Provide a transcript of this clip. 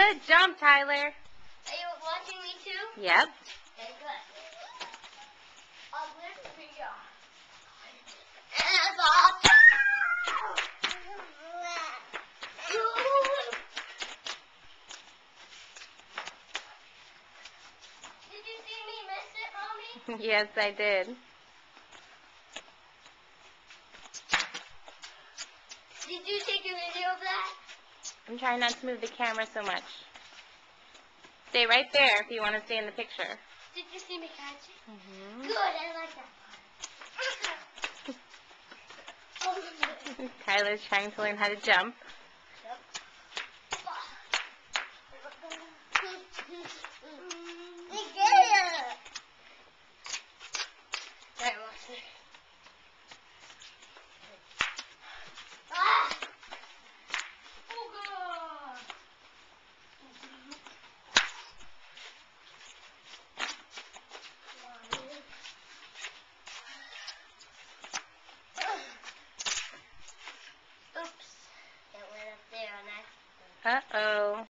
Good jump, Tyler. Are you watching me too? Yep. Okay, good. I'll lift the video. Did you see me miss it, Mommy? Yes, I did. Did you take a video of that? I'm trying not to move the camera so much. Stay right there if you want to stay in the picture. Did you see me catch it? Mm-hmm. Good, I like that part. Tyler's trying to learn how to jump. Oops. That went up there on that. Uh-oh.